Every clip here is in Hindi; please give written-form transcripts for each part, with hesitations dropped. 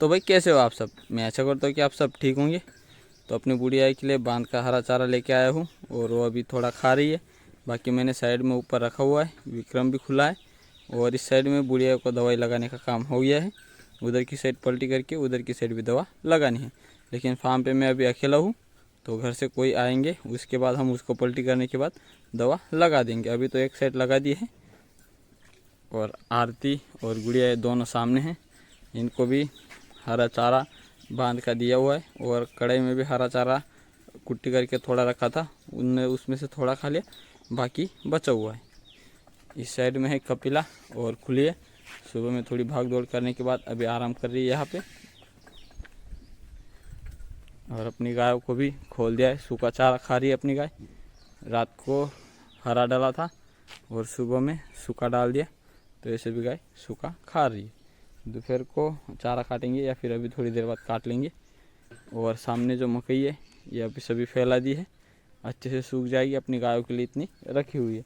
तो भाई कैसे हो आप सब? मैं आशा करता हूँ कि आप सब ठीक होंगे। तो अपनी बुढ़िया के लिए बांध का हरा चारा लेके आया हूँ और वो अभी थोड़ा खा रही है। बाकी मैंने साइड में ऊपर रखा हुआ है, विक्रम भी खुला है और इस साइड में बुढ़िया को दवाई लगाने का काम हो गया है। उधर की साइड पलटी करके उधर की साइड भी दवा लगानी है, लेकिन फार्म पे मैं अभी अकेला हूँ, तो घर से कोई आएंगे उसके बाद हम उसको पलटी करने के बाद दवा लगा देंगे। अभी तो एक साइड लगा दी है और आरती और गुड़िया दोनों सामने हैं। इनको भी हरा चारा बांध का दिया हुआ है और कढ़ाई में भी हरा चारा कुट्टी करके थोड़ा रखा था, उनने उसमें से थोड़ा खा लिया, बाकी बचा हुआ है। इस साइड में है कपिला और खुली है। सुबह में थोड़ी भाग दौड़ करने के बाद अभी आराम कर रही है यहाँ पे। और अपनी गायों को भी खोल दिया है, सूखा चारा खा रही है अपनी गाय। रात को हरा डाला था और सुबह में सूखा डाल दिया, तो ऐसे भी गाय सूखा खा रही है। दोपहर को चारा काटेंगे या फिर अभी थोड़ी देर बाद काट लेंगे। और सामने जो मकई है ये अभी सभी फैला दी है, अच्छे से सूख जाएगी, अपनी गायों के लिए इतनी रखी हुई है।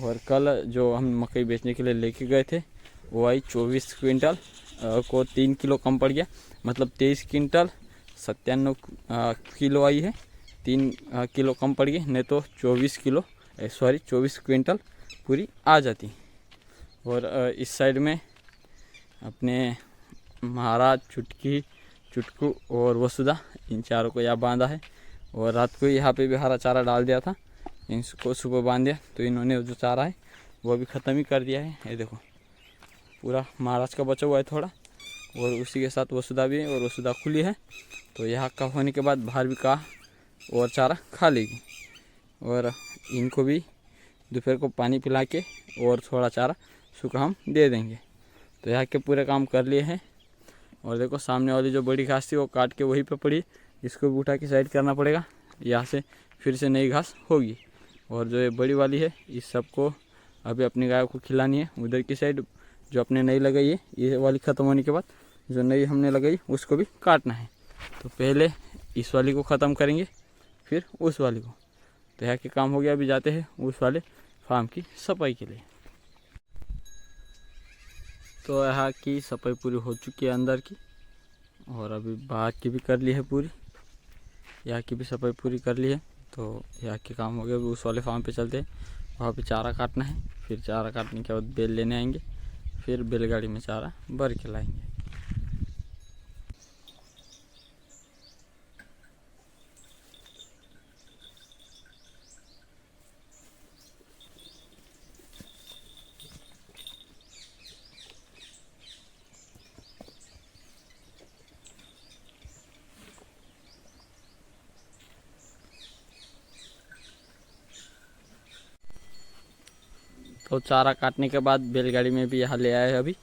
और कल जो हम मकई बेचने के लिए लेके गए थे वो आई 24 क्विंटल को 3 किलो कम पड़ गया, मतलब 23 क्विंटल 97 किलो आई है, 3 किलो कम पड़ गई, नहीं तो 24 क्विंटल पूरी आ जाती। और इस साइड में अपने महाराज, चुटकी, चुटकू और वसुधा, इन चारों को यहाँ बांधा है। और रात को यहाँ पे भी हरा चारा डाल दिया था, इनको सुबह बांध दिया, तो इन्होंने जो चारा है वो भी ख़त्म ही कर दिया है। ये देखो पूरा महाराज का बचा हुआ है थोड़ा, और उसी के साथ वसुधा भी है और वसुधा खुली है, तो यहाँ का होने के बाद बाहर भी का और चारा खा लेगी। और इनको भी दोपहर को पानी पिला के और थोड़ा चारा सूखा हम दे देंगे। तो यहाँ के पूरे काम कर लिए हैं। और देखो सामने वाली जो बड़ी घास थी वो काट के वहीं पे पड़ी, इसको भी उठा के साइड करना पड़ेगा, यहाँ से फिर से नई घास होगी। और जो ये बड़ी वाली है इस सबको अभी अपनी गाय को खिलानी है। उधर की साइड जो अपने नई लगाई है, ये वाली ख़त्म होने के बाद जो नई हमने लगाई उसको भी काटना है। तो पहले इस वाली को ख़त्म करेंगे फिर उस वाली को। तो यहाँ के काम हो गया, अभी जाते हैं उस वाले फार्म की सफाई के लिए। तो यहाँ की सफाई पूरी हो चुकी है अंदर की, और अभी बाहर की भी कर ली है पूरी, यहाँ की भी सफाई पूरी कर ली है। तो यहाँ के काम हो गया, अभी उस वाले फार्म पे चलते हैं, वहाँ पे चारा काटना है। फिर चारा काटने के बाद बेल लेने आएंगे, फिर बैलगाड़ी में चारा भर के लाएंगे। तो चारा काटने के बाद बैलगाड़ी में भी यहाँ ले आए। अभी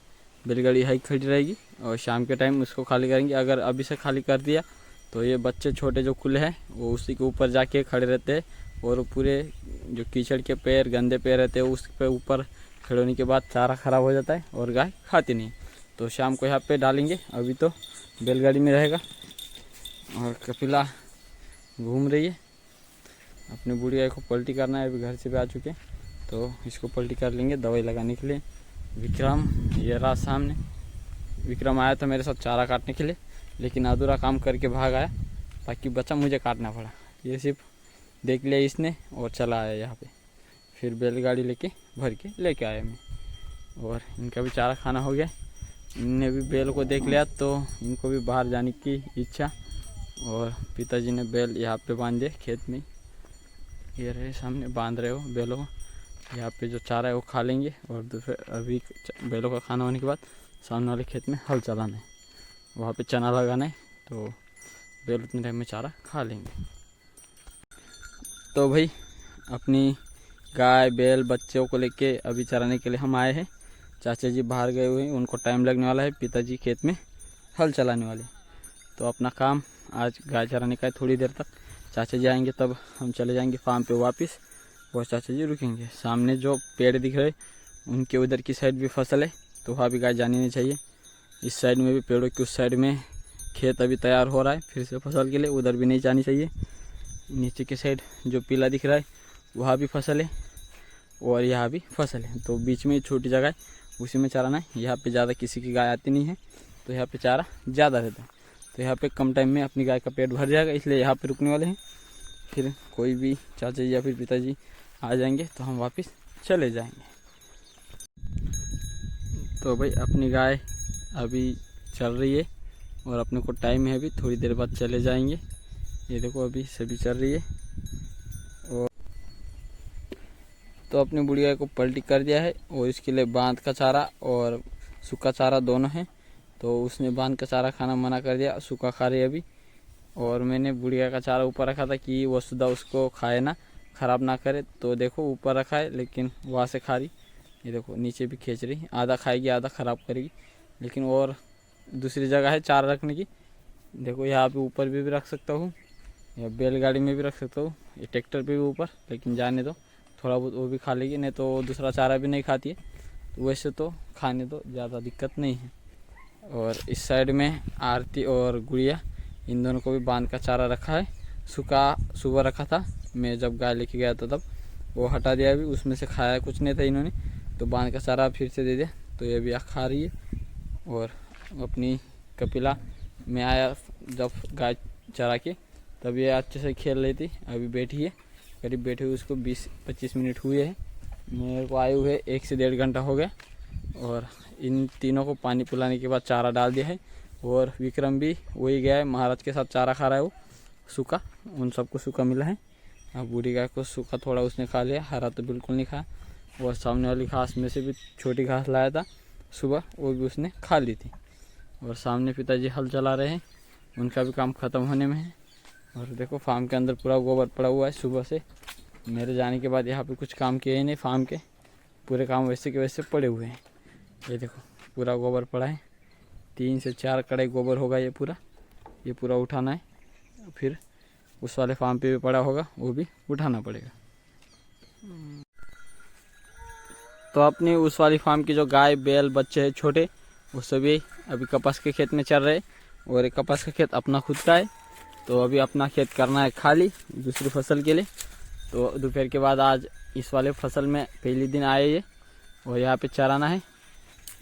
बैलगाड़ी यहाँ खड़ी रहेगी और शाम के टाइम उसको खाली करेंगे। अगर अभी से खाली कर दिया तो ये बच्चे छोटे जो खुले हैं वो उसी के ऊपर जाके खड़े रहते हैं, और पूरे जो कीचड़ के पैर, गंदे पैर रहते हैं उस पे ऊपर खड़े होने के बाद चारा ख़राब हो जाता है और गाय खाती नहीं। तो शाम को यहाँ पे डालेंगे, अभी तो बैलगाड़ी में रहेगा। और कपिला घूम रही है, अपनी बुढ़िया को पलटी करना है, अभी घर से भी आ चुके, तो इसको पलटी कर लेंगे दवाई लगाने के लिए। विक्रम ये रहा सामने, विक्रम आया था मेरे साथ चारा काटने के लिए, लेकिन अधूरा काम करके भाग आया, बाकी बचा मुझे काटना पड़ा। ये सिर्फ देख लिया इसने और चला आया यहाँ पे, फिर बैलगाड़ी लेके भर के लेके आया मैं। और इनका भी चारा खाना हो गया, इनने भी बैल को देख लिया तो इनको भी बाहर जाने की इच्छा। और पिताजी ने बैल यहाँ पे बांध दिए खेत में, ये रहे सामने बांध रहे हो बैलों को। यहाँ पे जो चारा है वो खा लेंगे, और दूसरे अभी बैलों का खाना होने के बाद सामने वाले खेत में हल चलाना है, वहाँ पे चना लगाना है, तो बैल उतने टाइम में चारा खा लेंगे। तो भाई अपनी गाय बैल बच्चों को लेके अभी चराने के लिए हम आए हैं। चाचा जी बाहर गए हुए हैं, उनको टाइम लगने वाला है, पिताजी खेत में हल चलाने वाले। तो अपना काम आज गाय चराने का है, थोड़ी देर तक चाचा जी आएंगे तब हम चले जाएंगे फार्म पे वापस, और चाचा जी रुकेंगे। सामने जो पेड़ दिख रहे उनके उधर की साइड भी फसल है, तो वहाँ भी गाय जानी नहीं चाहिए। इस साइड में भी पेड़ों की उस साइड में खेत अभी तैयार हो रहा है फिर से फसल के लिए, उधर भी नहीं जानी चाहिए। नीचे की साइड जो पीला दिख रहा है वहाँ भी फसल है और यहाँ भी फसल है, तो बीच में छोटी जगह है उसी में चराना है। यहाँ पे ज़्यादा किसी की गाय आती नहीं है, तो यहाँ पे चारा ज़्यादा रहता है। तो यहाँ पे कम टाइम में अपनी गाय का पेट भर जाएगा, इसलिए यहाँ पे रुकने वाले हैं। फिर कोई भी चाचा जी या फिर पिताजी आ जाएंगे तो हम वापस चले जाएंगे। तो भाई अपनी गाय अभी चल रही है और अपने को टाइम है, अभी थोड़ी देर बाद चले जाएंगे। ये देखो अभी सभी चल रही है। और तो अपनी बुढ़िया को पलटी कर दिया है और इसके लिए बांध का चारा और सूखा चारा दोनों है। तो उसने बांध का चारा खाना मना कर दिया, सूखा खा रही है अभी। और मैंने बुढ़िया का चारा ऊपर रखा था कि वसुधा उसको खाए ना, ख़राब ना करे। तो देखो ऊपर रखा है लेकिन वहाँ से खा रही। ये देखो नीचे भी खींच रही, आधा खाएगी आधा ख़राब करेगी। लेकिन और दूसरी जगह है चारा रखने की, देखो यहाँ पे ऊपर भी रख सकता हूँ या बैलगाड़ी में भी रख सकता हूँ, ये ट्रैक्टर पे भी ऊपर। लेकिन जाने दो, थोड़ा बहुत वो भी खा लेगी, नहीं तो दूसरा चारा भी नहीं खाती है। तो वैसे तो खाने दो, ज़्यादा दिक्कत नहीं है। और इस साइड में आरती और गुड़िया, इन दोनों को भी बांध का चारा रखा है। सूखा सुबह रखा था, मैं जब गाय लेके गया था तब वो हटा दिया, अभी उसमें से खाया कुछ नहीं था इन्होंने, तो बांध का चारा फिर से दे दिया। तो ये भी खा रही है। और अपनी कपिला में आया जब गाय चरा के, तब ये अच्छे से खेल रही थी। अभी बैठी है, करीब बैठे हुए उसको 20-25 मिनट हुए हैं। मेरे को आए हुए 1 से 1.5 घंटा हो गया। और इन तीनों को पानी पिलाने के बाद चारा डाल दिया है। और विक्रम भी वही गया है, महाराज के साथ चारा खा रहा है वो सूखा, उन सबको सूखा मिला है। अब बूढ़ी गाय को सूखा थोड़ा उसने खा लिया, हरा तो बिल्कुल नहीं खाया। और सामने वाली घास में से भी छोटी घास लाया था सुबह, वो भी उसने खा ली थी। और सामने पिताजी हल चला रहे हैं, उनका भी काम ख़त्म होने में है। और देखो फार्म के अंदर पूरा गोबर पड़ा हुआ है। सुबह से मेरे जाने के बाद यहाँ पे कुछ काम किए ही नहीं, फार्म के पूरे काम वैसे के वैसे पड़े हुए हैं। ये देखो पूरा गोबर पड़ा है, 3 से 4 कड़े गोबर होगा ये पूरा उठाना है। फिर उस वाले फार्म पे भी पड़ा होगा, वो भी उठाना पड़ेगा। तो अपनी उस वाली फार्म की जो गाय बैल बच्चे हैं छोटे, वो सभी अभी कपास के खेत में चल रहे। और एक कपास का खेत अपना खुद का है, तो अभी अपना खेत करना है खाली दूसरी फसल के लिए। तो दोपहर के बाद आज इस वाले फसल में पहली दिन आए ये, और यहाँ पे चराना है।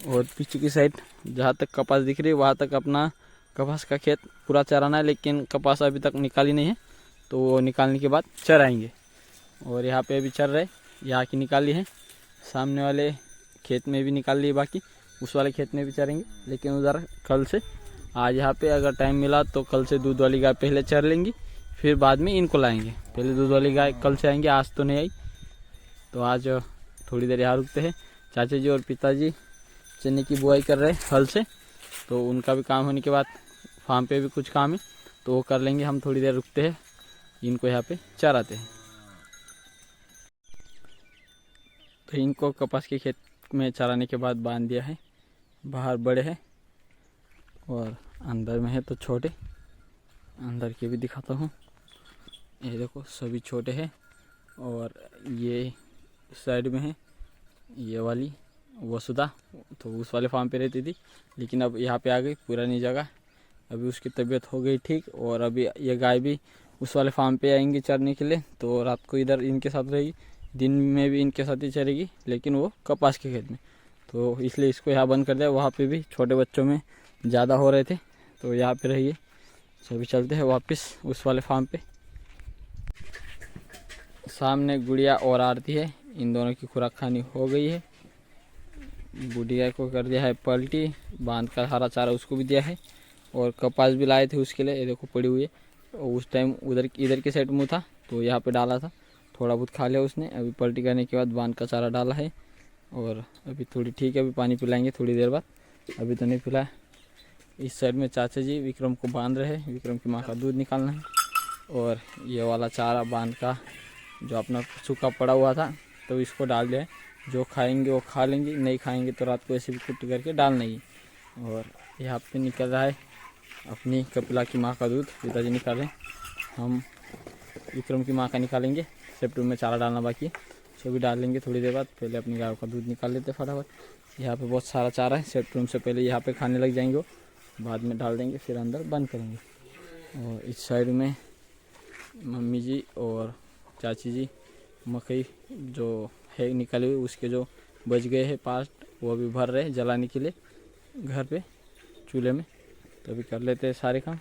और पीछे की साइड जहाँ तक कपास दिख रही है वहाँ तक अपना कपास का खेत पूरा चराना है। लेकिन कपास अभी तक निकाली नहीं है, तो वो निकालने के बाद चराएंगे। और यहाँ पे अभी चल रहे, यहाँ की निकाली है, सामने वाले खेत में भी निकाल ली, बाकी उस वाले खेत में भी चरेंगे। लेकिन उधर कल से, आज यहाँ पे अगर टाइम मिला तो कल से दूध वाली गाय पहले चर लेंगी, फिर बाद में इनको लाएंगे। पहले दूध वाली गाय कल से आएंगे, आज तो नहीं आई। तो आज थोड़ी देर यहाँ रुकते हैं। चाचा जी और पिताजी चने की बुआई कर रहे हैं हल से, तो उनका भी काम होने के बाद फार्म पे भी कुछ काम है तो वो कर लेंगे। हम थोड़ी देर रुकते हैं, इनको यहाँ पे चराते हैं। तो इनको कपास के खेत में चराने के बाद बांध दिया है। बाहर बड़े हैं और अंदर में है तो छोटे। अंदर के भी दिखाता हूँ, ये देखो सभी छोटे हैं। और ये साइड में है ये वाली वसुधा, तो उस वाले फार्म पे रहती थी, लेकिन अब यहाँ पे आ गई पुरानी जगह। अभी उसकी तबीयत हो गई ठीक, और अभी ये गाय भी उस वाले फार्म पे आएंगी चरने के लिए। तो रात को इधर इनके साथ रहेगी, दिन में भी इनके साथ ही चरेगी, लेकिन वो कपास के खेत में। तो इसलिए इसको यहाँ बंद कर दिया। वहाँ पे भी छोटे बच्चों में ज़्यादा हो रहे थे, तो यहाँ पे रहिए। सभी चलते हैं वापस उस वाले फार्म पे। सामने गुड़िया और आरती है, इन दोनों की खुराक खानी हो गई है। बुढ़िया को कर दिया है पलटी, बांध का हरा चारा उसको भी दिया है। और कपास भी लाए थे उसके लिए, ये देखो पड़ी हुई है। उस टाइम इधर के साइड मुँह था, तो यहाँ पे डाला था, थोड़ा बहुत खा लिया उसने। अभी पलटी करने के बाद बांध का चारा डाला है, और अभी थोड़ी ठीक है। अभी पानी पिलाएंगे थोड़ी देर बाद, अभी तो नहीं पिलाया। इस साइड में चाचा जी विक्रम को बांध रहे हैं, विक्रम की माँ का दूध निकालना है। और ये वाला चारा बांध का जो अपना सूखा पड़ा हुआ था, तो इसको डाल दिया है। जो खाएंगे वो खा लेंगे, नहीं खाएंगे तो रात को ऐसे भी कुट्टी करके डालना ही। और यहाँ पे निकल रहा है अपनी कपिला की माँ का दूध, पिताजी निकाल रहे हैं। हम विक्रम की माँ का निकालेंगे, सेप्टेम्बर में चारा डालना बाकी है, सो भी डाल लेंगे थोड़ी देर बाद। पहले अपनी गायों का दूध निकाल लेते फटाफट। यहाँ पे बहुत सारा चारा है, सेप्टेम्बर से पहले यहाँ पे खाने लग जाएंगे वो, बाद में डाल देंगे, फिर अंदर बंद करेंगे। और इस साइड में मम्मी जी और चाची जी मकई जो है निकाली हुई, उसके जो बच गए हैं पार्ट, वो भी भर रहे हैं जलाने के लिए घर पे चूल्हे में। तो अभी कर लेते हैं सारे काम।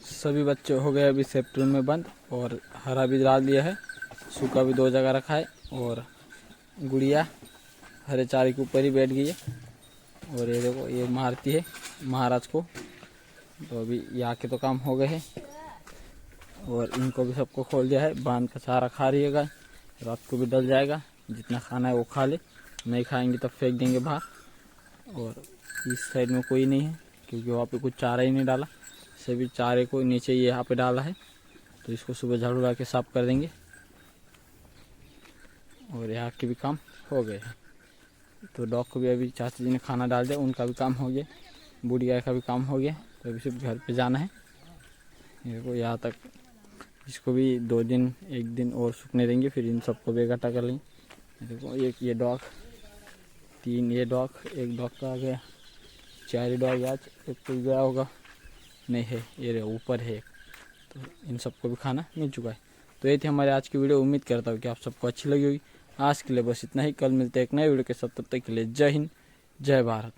सभी बच्चे हो गए अभी सेफ्टी रूम में बंद, और हरा भी डाल दिया है, सूखा भी 2 जगह रखा है, और गुड़िया हरे चारे के ऊपर ही बैठ गई है। और ये देखो ये मारती है महाराज को। तो अभी यहाँ के तो काम हो गए हैं, और इनको भी सबको खोल दिया है। बांध का चारा खा रही है गाय, रात को भी डल जाएगा, जितना खाना है वो खा ले, नहीं खाएंगे तब फेंक देंगे बाहर। और इस साइड में कोई नहीं है क्योंकि वहाँ पे कुछ चारा ही नहीं डाला, सभी चारे को नीचे यहाँ पे डाला है। तो इसको सुबह झाड़ू लगा के साफ कर देंगे। और यहाँ के भी काम हो गए हैं। तो डॉग को भी अभी चाचा जी ने खाना डाल दिया, उनका भी काम हो गया, बूढ़ी गाय का भी काम हो गया। तो अभी सिर्फ घर पे जाना है। देखो यहाँ तक, इसको भी 2 दिन 1 दिन और सूखने देंगे, फिर इन सबको भी इकट्ठा कर लेंगे। देखो एक ये डॉग, 3 ये डॉग, एक डॉग का आ गया, 4 डॉग आज, एक कोई गया होगा नहीं है, ये रहे ऊपर है एक। तो इन सबको भी खाना मिल चुका है। तो ये थी हमारे आज की वीडियो। उम्मीद करता हूँ कि आप सबको अच्छी लगी होगी। आज के लिए बस इतना ही, कल मिलते हैं एक नए वीडियो के साथ। तब तक के लिए जय हिंद, जय भारत।